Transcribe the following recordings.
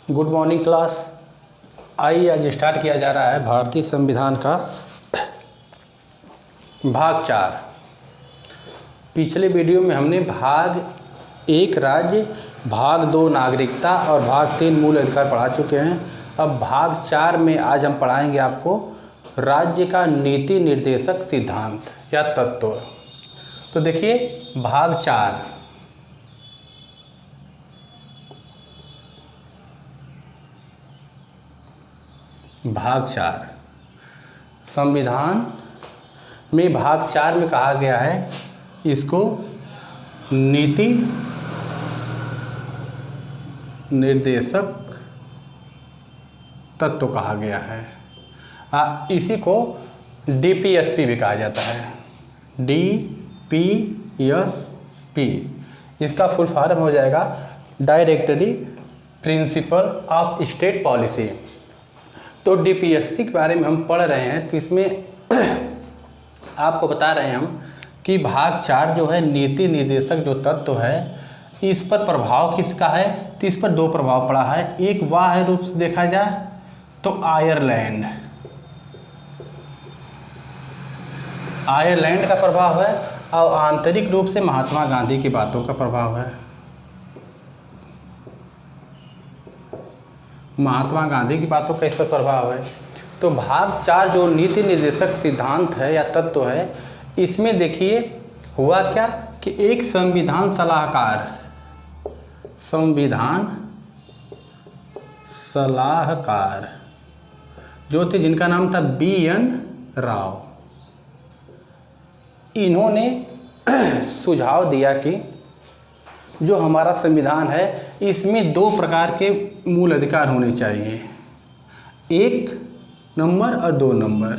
Good morning class. आइए आज start किया जा रहा है भारतीय संविधान का भाग 4। पिछले वीडियो में हमने भाग 1 राज्य, भाग 2 नागरिकता और भाग 3 मूल अधिकार पढ़ा चुके हैं। अब भाग 4 में आज हम पढ़ाएंगे आपको राज्य का नीति निर्देशक सिद्धांत या तत्व। तो देखिए भाग 4। भाग 4 संविधान में भाग 4 में कहा गया है इसको नीति निर्देशक तत्व कहा गया है। इसी को डीपीएसपी भी कहा जाता है। डीपीएसपी इसका फुल फॉर्म हो जाएगा directory principle of state policy. तो डीपीएसपी के बारे में हम पढ़ रहे हैं, तो इसमें आपको बता रहे हैं हम कि भाग 4 जो है नीति निर्देशक जो तत्व है इस पर प्रभाव किसका है। तो इस पर 2 प्रभाव पड़ा है। एक बाह्य रूप से देखा जाए तो आयरलैंड का प्रभाव है और आंतरिक रूप से महात्मा गांधी की बातों का प्रभाव है। महात्मा गांधी की बातों का इस पर प्रभाव है। तो भाग 4 जो नीति निर्देशक सिद्धांत है या तत्व है, इसमें देखिए हुआ क्या कि एक संविधान सलाहकार जो थे, जिनका नाम था BN राव, इन्होंने सुझाव दिया कि जो हमारा संविधान है इसमें 2 प्रकार के मूल अधिकार होने चाहिए। 1 नंबर और 2 नंबर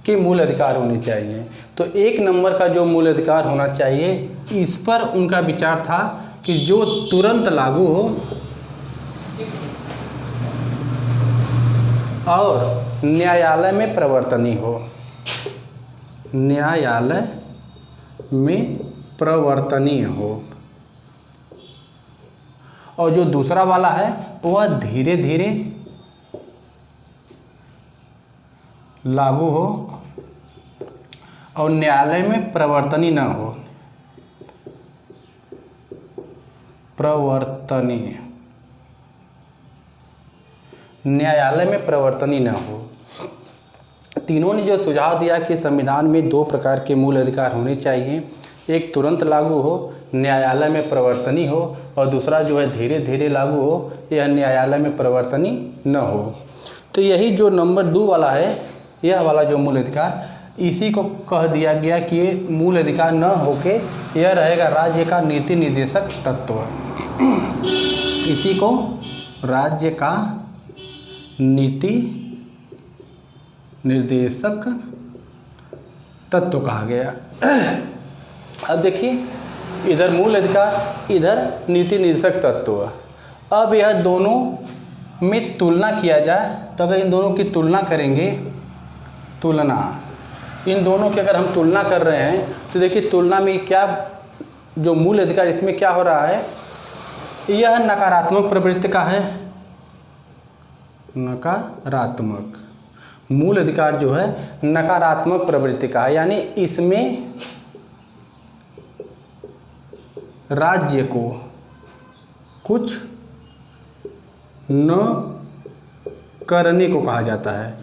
के मूल अधिकार होने चाहिए। तो 1 नंबर का जो मूल अधिकार होना चाहिए, इस पर उनका विचार था कि जो तुरंत लागू हो और न्यायालय में प्रवर्तनीय हो। न्यायालय में प्रवर्तनीय हो। और जो दूसरा वाला है वह धीरे धीरे लागू हो और न्यायालय में प्रवर्तनीय न हो। प्रवर्तनीय, न्यायालय में प्रवर्तनीय न हो। तीनों ने जो सुझाव दिया कि संविधान में 2 प्रकार के मूल अधिकार होने चाहिए। एक तुरंत लागू हो, न्यायालय में प्रवर्तनीय हो, और दूसरा जो है धीरे धीरे लागू हो, यह न्यायालय में प्रवर्तनीय न हो। तो यही जो नंबर 2 वाला है, यह वाला जो मूल अधिकार, इसी को कह दिया गया कि ये मूल अधिकार न होके यह रहेगा राज्य का नीति निर्देशक तत्व। इसी को राज्य का नीति निर्देशक तत्व कहा गया। अब देखिए इधर मूल अधिकार, इधर नीति निर्देशक तत्व। अब यह दोनों में तुलना किया जाए तो अगर इन दोनों की तुलना करेंगे, इन दोनों की अगर हम तुलना कर रहे हैं तो देखिए तुलना में क्या जो मूल अधिकार इसमें क्या हो रहा है, यह नकारात्मक प्रवृत्ति का है। नकारात्मक मूल अधिकार जो है नकारात्मक प्रवृत्ति का है, यानी इसमें राज्य को कुछ न करने को कहा जाता है।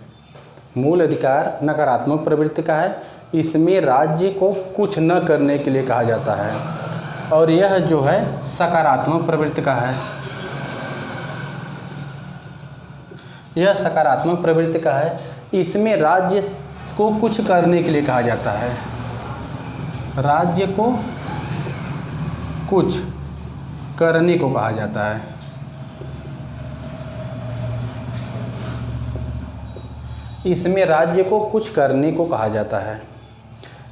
मूल अधिकार नकारात्मक प्रवृत्ति का है, इसमें राज्य को कुछ न करने के लिए कहा जाता है। और यह जो है सकारात्मक प्रवृत्ति का है। यह सकारात्मक प्रवृत्ति का है, इसमें राज्य को कुछ करने के लिए कहा जाता है। राज्य को कुछ करने को कहा जाता है। इसमें राज्य को कुछ करने को कहा जाता है।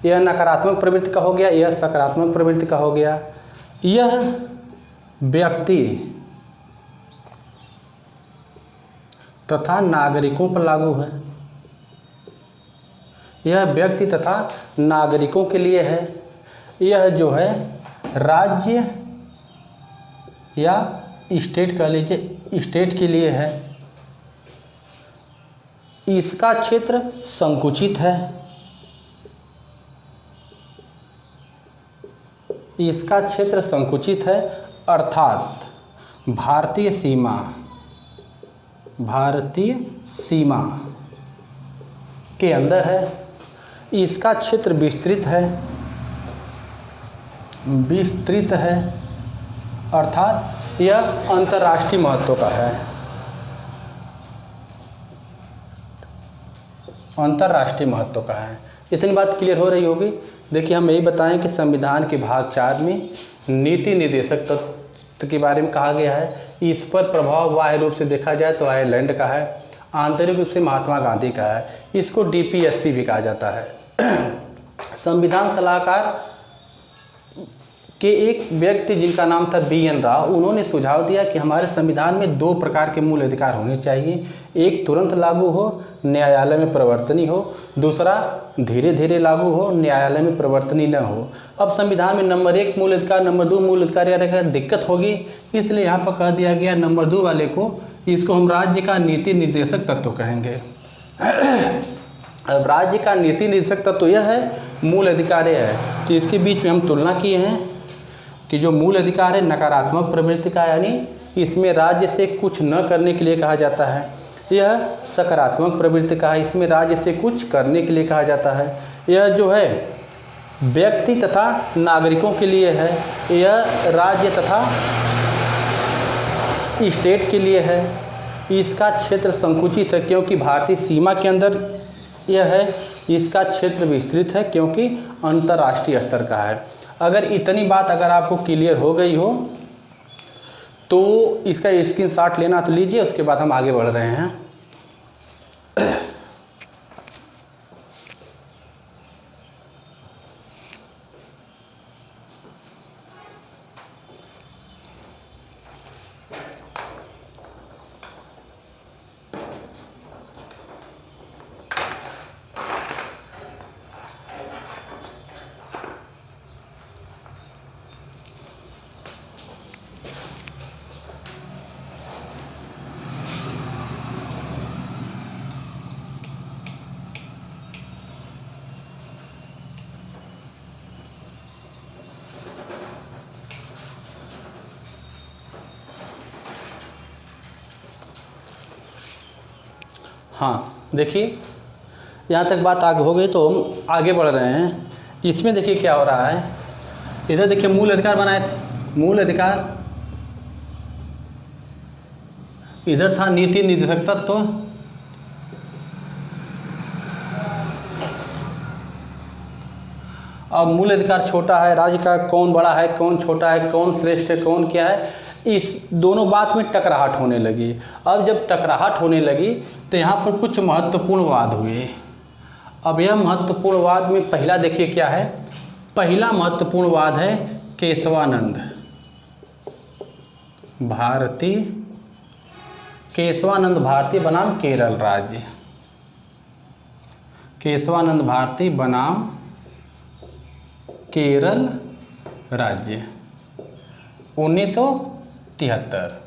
यह नकारात्मक प्रवृत्ति का हो गया, यह सकारात्मक प्रवृत्ति का हो गया। यह व्यक्ति तथा नागरिकों पर लागू है। यह व्यक्ति तथा नागरिकों के लिए है। यह जो है राज्य या स्टेट कह लीजिए, स्टेट के लिए है। इसका क्षेत्र संकुचित है, इसका क्षेत्र संकुचित है, अर्थात भारतीय सीमा के अंदर है। इसका क्षेत्र विस्तृत है, अर्थात यह अंतर्राष्ट्रीय महत्व का है, अंतर्राष्ट्रीय महत्व का है। इतनी बात क्लियर हो रही होगी। देखिए, हम यही बताएं कि संविधान के भाग 4 में नीति निर्देशक तत्व के बारे में कहा गया है। इस पर प्रभाव बाह्य रूप से देखा जाए तो आयरलैंड का है, आंतरिक रूप से महात्मा गांधी का है। इसको DPSP भी कहा जाता है। संविधान सलाहकार के एक व्यक्ति जिनका नाम था BN राव, उन्होंने सुझाव दिया कि हमारे संविधान में 2 प्रकार के मूल अधिकार होने चाहिए। एक तुरंत लागू हो, न्यायालय में प्रवर्तनीय हो। दूसरा धीरे धीरे लागू हो, न्यायालय में प्रवर्तनीय न हो। अब संविधान में नंबर 1 मूल अधिकार, नंबर 2 मूल अधिकार या दिक्कत होगी, इसलिए यहाँ पर कह दिया गया नंबर 2 वाले को, इसको हम राज्य का नीति निर्देशक तत्व कहेंगे। अब राज्य का नीति निर्देशक तत्व यह है, मूल अधिकार यह है। तो इसके बीच में हम तुलना किए हैं कि जो मूल अधिकार है नकारात्मक प्रवृत्ति का, यानी इसमें राज्य से कुछ न करने के लिए कहा जाता है। यह सकारात्मक प्रवृत्ति का है, इसमें राज्य से कुछ करने के लिए कहा जाता है। यह जो है व्यक्ति तथा नागरिकों के लिए है, यह राज्य तथा स्टेट के लिए है। इसका क्षेत्र संकुचित है क्योंकि भारतीय सीमा के अंदर यह है। इसका क्षेत्र विस्तृत है क्योंकि अंतर्राष्ट्रीय स्तर का है। अगर इतनी बात अगर आपको क्लियर हो गई हो तो इसका स्क्रीनशॉट लेना तो लीजिए, उसके बाद हम आगे बढ़ रहे हैं। हाँ, देखिए यहाँ तक बात आगे हो गई तो हम आगे बढ़ रहे हैं। इसमें देखिए क्या हो रहा है। इधर देखिए मूल अधिकार बनाए थे, मूल अधिकार इधर था नीति निर्देशक तत्व, अब मूल अधिकार छोटा है, राज्य का कौन बड़ा है, कौन छोटा है, कौन श्रेष्ठ है, कौन क्या है, इस दोनों बात में टकराहट होने लगी। अब जब टकराहट होने लगी तो यहाँ पर कुछ महत्वपूर्ण वाद हुए। अब यह महत्वपूर्ण वाद में पहला देखिए क्या है। पहला महत्वपूर्ण वाद है केशवानंद भारती बनाम केरल राज्य, केशवानंद भारती बनाम केरल राज्य 1973।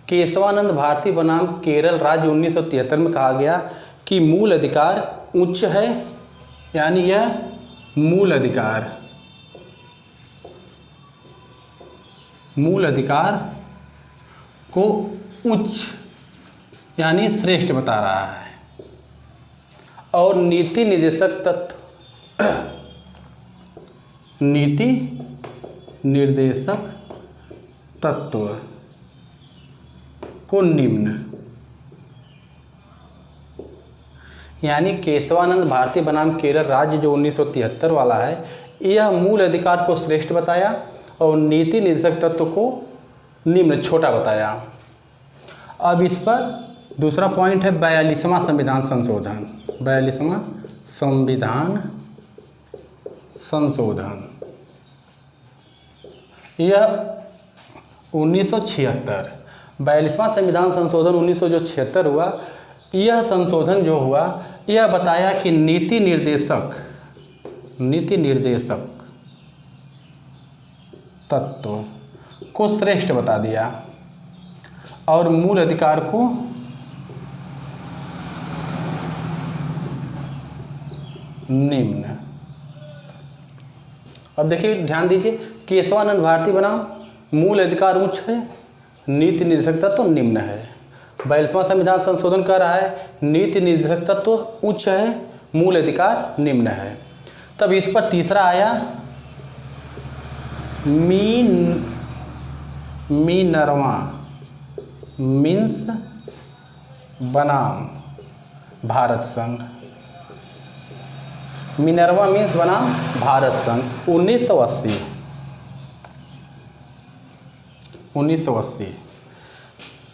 केशवानंद भारती बनाम केरल राज्य 1973 में कहा गया कि मूल अधिकार उच्च है, यानी यह मूल अधिकार को उच्च यानी श्रेष्ठ बता रहा है। और नीति निर्देशक तत्व को निम्न, यानी केशवानंद भारती बनाम केरल राज्य जो 1973 वाला है, यह मूल अधिकार को श्रेष्ठ बताया और नीति निर्देशक तत्व को निम्न छोटा बताया। अब इस पर दूसरा पॉइंट है 42वां संविधान संशोधन। 42वां संविधान संशोधन यह 1976, 42वां संविधान संशोधन 1976 हुआ। यह संशोधन जो हुआ यह बताया कि नीति निर्देशक तत्व को श्रेष्ठ बता दिया और मूल अधिकार को निम्न। अब देखिए ध्यान दीजिए, केशवानंद भारती बनाम मूल अधिकार उच्च है, नीति निर्देशक तत्व तो निम्न है। 42वां संविधान संशोधन कर रहा है, नीति निर्देशक तत्व तो उच्च है, मूल अधिकार निम्न है। तब इस पर तीसरा आया मिनर्वा मीन्स बनाम भारत संघ। मिनर्वा मीन्स बनाम भारत संघ 1980।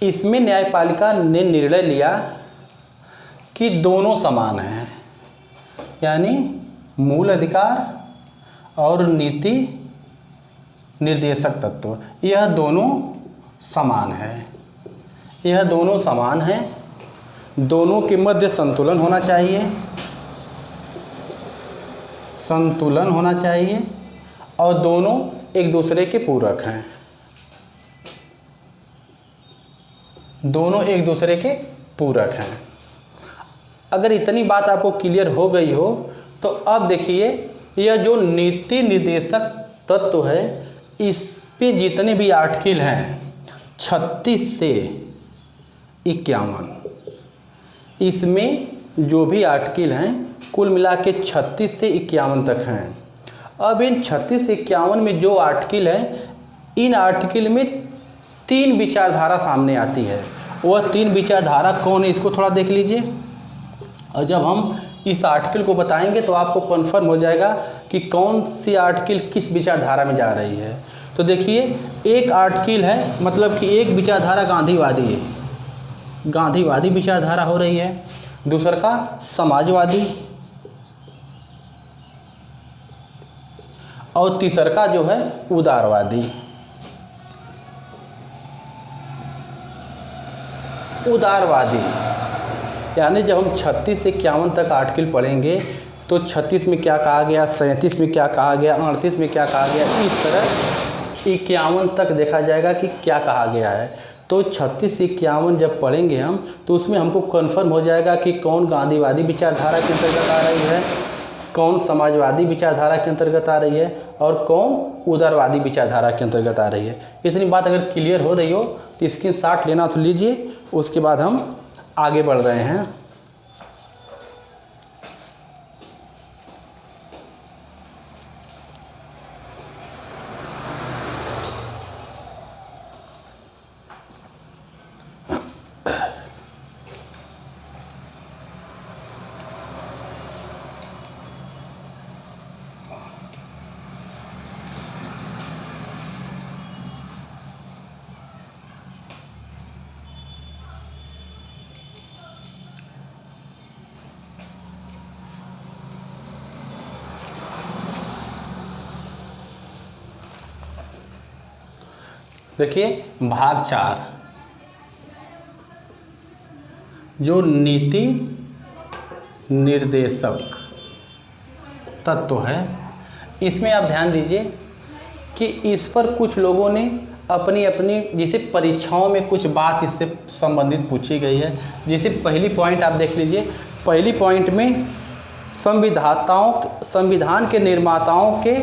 इसमें न्यायपालिका ने निर्णय लिया कि दोनों समान हैं, यानी मूल अधिकार और नीति निर्देशक तत्व यह दोनों समान है। यह दोनों समान हैं, दोनों के मध्य संतुलन होना चाहिए, संतुलन होना चाहिए और दोनों एक दूसरे के पूरक हैं, दोनों एक दूसरे के पूरक हैं। अगर इतनी बात आपको क्लियर हो गई हो तो अब देखिए, यह जो नीति निर्देशक तत्व है इस पे जितने भी आर्टिकल हैं 36 से 51, इसमें जो भी आर्टिकल हैं कुल मिला के 36 से 51 तक हैं। अब इन 36 से 51 में जो आर्टिकल हैं, इन आर्टिकल में 3 विचारधारा सामने आती है। वह 3 विचारधारा कौन है इसको थोड़ा देख लीजिए, और जब हम इस आर्टिकल को बताएंगे तो आपको कन्फर्म हो जाएगा कि कौन सी आर्टिकल किस विचारधारा में जा रही है। तो देखिए, एक आर्टिकल है, मतलब कि एक विचारधारा गांधीवादी है, गांधीवादी विचारधारा हो रही है। दूसरा का समाजवादी, और तीसरा का जो है उदारवादी। उदारवादी यानी जब हम 36 से 51 तक आर्टिकल पढ़ेंगे तो 36 में क्या कहा गया, 37 में क्या कहा गया, 38 में क्या कहा गया, इस तरह 51 तक देखा जाएगा कि क्या कहा गया है। तो 36 से 51 जब पढ़ेंगे हम तो उसमें हमको कन्फर्म हो जाएगा कि कौन गांधीवादी विचारधारा के अंतर्गत आ रही है, कौन समाजवादी विचारधारा के अंतर्गत आ रही है और कौन उदारवादी विचारधारा के अंतर्गत आ रही है। इतनी बात अगर क्लियर हो रही हो तो स्क्रीनशॉट लेना तो लीजिए, उसके बाद हम आगे बढ़ रहे हैं। देखिए भाग 4 जो नीति निर्देशक तत्व है, इसमें आप ध्यान दीजिए कि इस पर कुछ लोगों ने अपनी अपनी जैसे परीक्षाओं में कुछ बात इससे संबंधित पूछी गई है। जैसे पहली पॉइंट आप देख लीजिए, पहली पॉइंट में संविधान के निर्माताओं के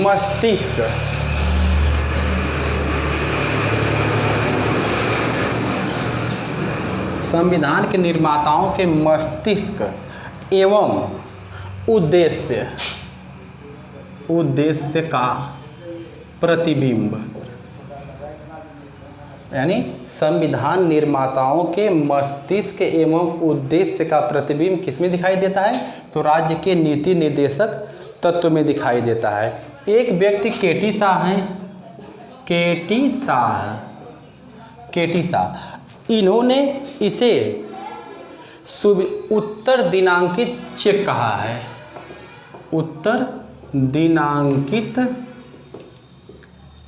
मस्तिष्क संविधान के निर्माताओं के मस्तिष्क एवं उद्देश्य का प्रतिबिंब, यानी संविधान निर्माताओं के मस्तिष्क एवं उद्देश्य का प्रतिबिंब किसमें दिखाई देता है, तो राज्य के नीति निर्देशक तत्व में दिखाई देता है। एक व्यक्ति केटी शाह हैं, केटी शाह, इन्होंने इसे उत्तर दिनांकित चेक कहा है, उत्तर दिनांकित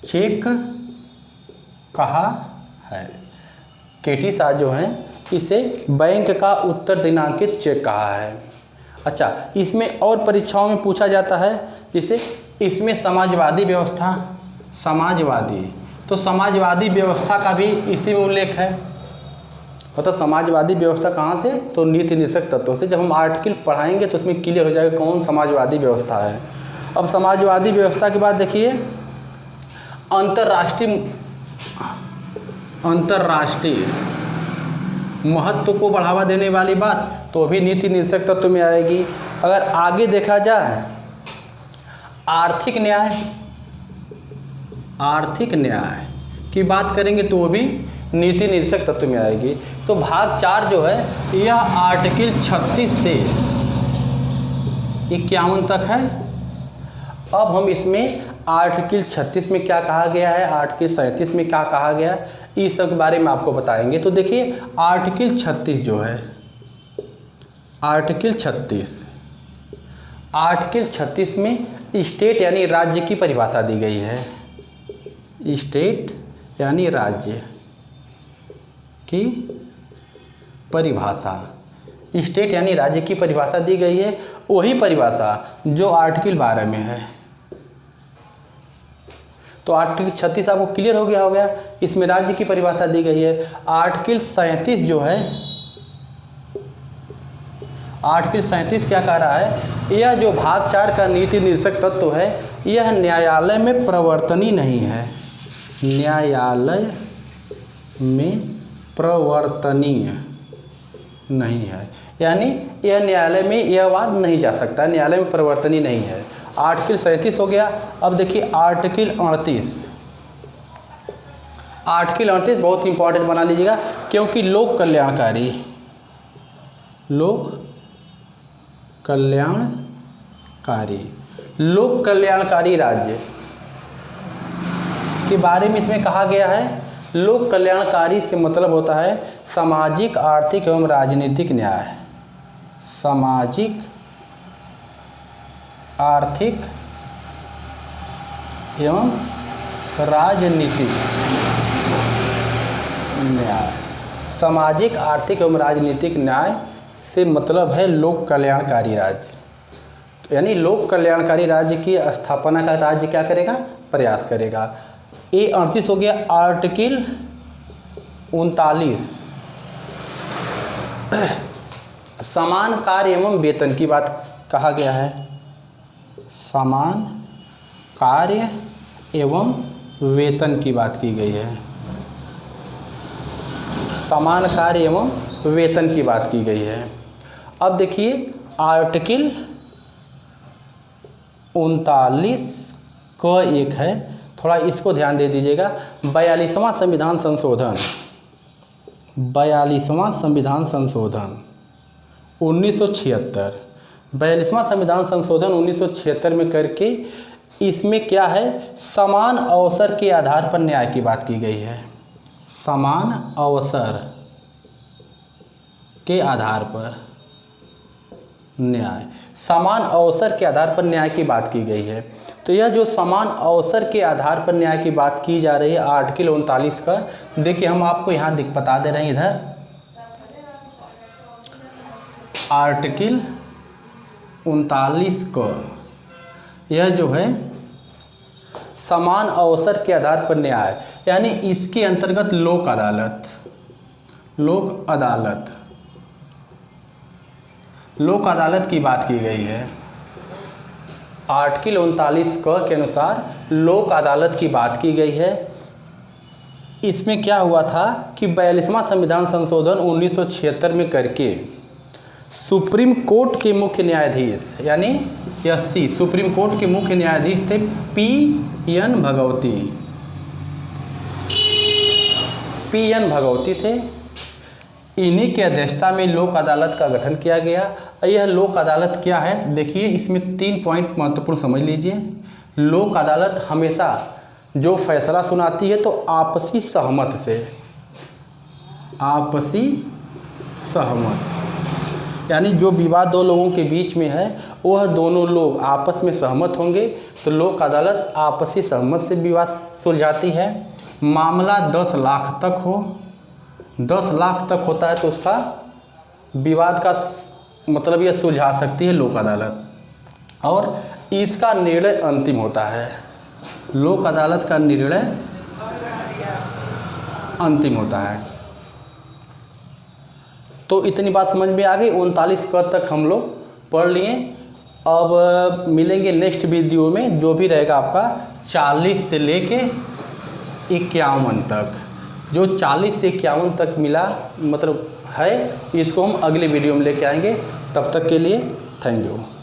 चेक कहा है। केटी शाह जो हैं इसे बैंक का उत्तर दिनांकित चेक कहा है। अच्छा, इसमें और परीक्षाओं में पूछा जाता है, जैसे इसमें समाजवादी व्यवस्था, समाजवादी, तो समाजवादी व्यवस्था का भी इसी में उल्लेख है। मतलब समाजवादी व्यवस्था कहाँ से, तो नीति निषेध तत्वों से। जब हम आर्टिकल पढ़ाएंगे तो उसमें क्लियर हो जाएगा कौन समाजवादी व्यवस्था है। अब समाजवादी व्यवस्था के बाद देखिए अंतर्राष्ट्रीय महत्व को बढ़ावा देने वाली बात, तो भी नीति निषेध तत्व में आएगी। अगर आगे देखा जाए आर्थिक न्याय की बात करेंगे तो वो भी नीति निषेध तत्व में आएगी। तो भाग 4 जो है यह आर्टिकल 36 से 51 तक है। अब हम इसमें आर्टिकल 36 में क्या कहा गया है, आर्टिकल 37 में क्या कहा गया, इस सब के बारे में आपको बताएंगे। तो देखिए आर्टिकल 36 जो है, आर्टिकल 36 में स्टेट यानी राज्य की परिभाषा दी गई है। स्टेट यानी राज्य की परिभाषा, स्टेट यानी राज्य की परिभाषा दी गई है। वही परिभाषा जो आर्टिकल 12 में है। तो आर्टिकल 36 आपको क्लियर हो गया इसमें राज्य की परिभाषा दी गई है। आर्टिकल 37 जो है, आर्टिकल 37 क्या कह रहा है, यह जो भाग 4 का नीति निषेध तत्व है यह न्यायालय में प्रवर्तनीय नहीं है। न्यायालय में प्रवर्तनीय नहीं है, यानी यह न्यायालय में यह वाद नहीं जा सकता, न्यायालय में प्रवर्तनीय नहीं है। आर्टिकल 37 हो गया। अब देखिए आर्टिकल 38, आर्टिकल 38 बहुत इंपॉर्टेंट बना लीजिएगा, क्योंकि लोक कल्याणकारी राज्य के बारे में इसमें कहा गया है। लोक कल्याणकारी से मतलब होता है सामाजिक, आर्थिक एवं राजनीतिक न्याय। सामाजिक, आर्थिक एवं राजनीतिक न्याय। सामाजिक, आर्थिक एवं राजनीतिक न्याय से मतलब है लोक कल्याणकारी राज्य, यानी लोक कल्याणकारी राज्य की स्थापना का राज्य क्या करेगा, प्रयास करेगा। ये 38 हो गया। आर्टिकल 39 समान कार्य एवं वेतन की बात कहा गया है। समान कार्य एवं वेतन की बात की गई है। समान कार्य एवं वेतन की बात की गई है। अब देखिए आर्टिकल 39 का एक है, थोड़ा इसको ध्यान दे दीजिएगा। 42वां संविधान संशोधन, 42वां संविधान संशोधन 1976, 42वां संविधान संशोधन 1976 में करके इसमें क्या है, समान अवसर के आधार पर न्याय की बात की गई है। समान अवसर के आधार पर न्याय, समान अवसर के आधार पर न्याय की बात की गई है। तो यह जो समान अवसर के आधार पर न्याय की बात की जा रही है आर्टिकल 39 का, देखिए हम आपको यहाँ बता दे रहे हैं इधर। आर्टिकल 39 को यह जो है समान अवसर के आधार पर न्याय, यानी इसके अंतर्गत लोक अदालत की बात की गई है। आर्टिकल 39 के अनुसार लोक अदालत की बात की गई है। इसमें क्या हुआ था कि 42वां संविधान संशोधन 1976 में करके सुप्रीम कोर्ट के मुख्य न्यायाधीश यानी एससी सुप्रीम कोर्ट के मुख्य न्यायाधीश थे पी.एन. भगवती थे। इन्हीं की अध्यक्षता में लोक अदालत का गठन किया गया। यह लोक अदालत क्या है, देखिए इसमें 3 पॉइंट महत्वपूर्ण समझ लीजिए। लोक अदालत हमेशा जो फैसला सुनाती है तो आपसी सहमत से, आपसी सहमत, यानी जो विवाद दो लोगों के बीच में है वह दोनों लोग आपस में सहमत होंगे तो लोक अदालत आपसी सहमत से विवाद सुलझाती है। मामला 10 लाख तक हो, 10 लाख तक होता है तो उसका विवाद का मतलब यह सुलझा सकती है लोक अदालत। और इसका निर्णय अंतिम होता है। लोक अदालत का निर्णय अंतिम होता है। तो इतनी बात समझ में आ गई। 39 पद तक हम लोग पढ़ लिए। अब मिलेंगे नेक्स्ट वीडियो में, जो भी रहेगा आपका 40 से लेके 51 तक। जो 40 से 51 तक मिला मतलब है, इसको हम अगले वीडियो में लेके आएंगे। तब तक के लिए थैंक यू।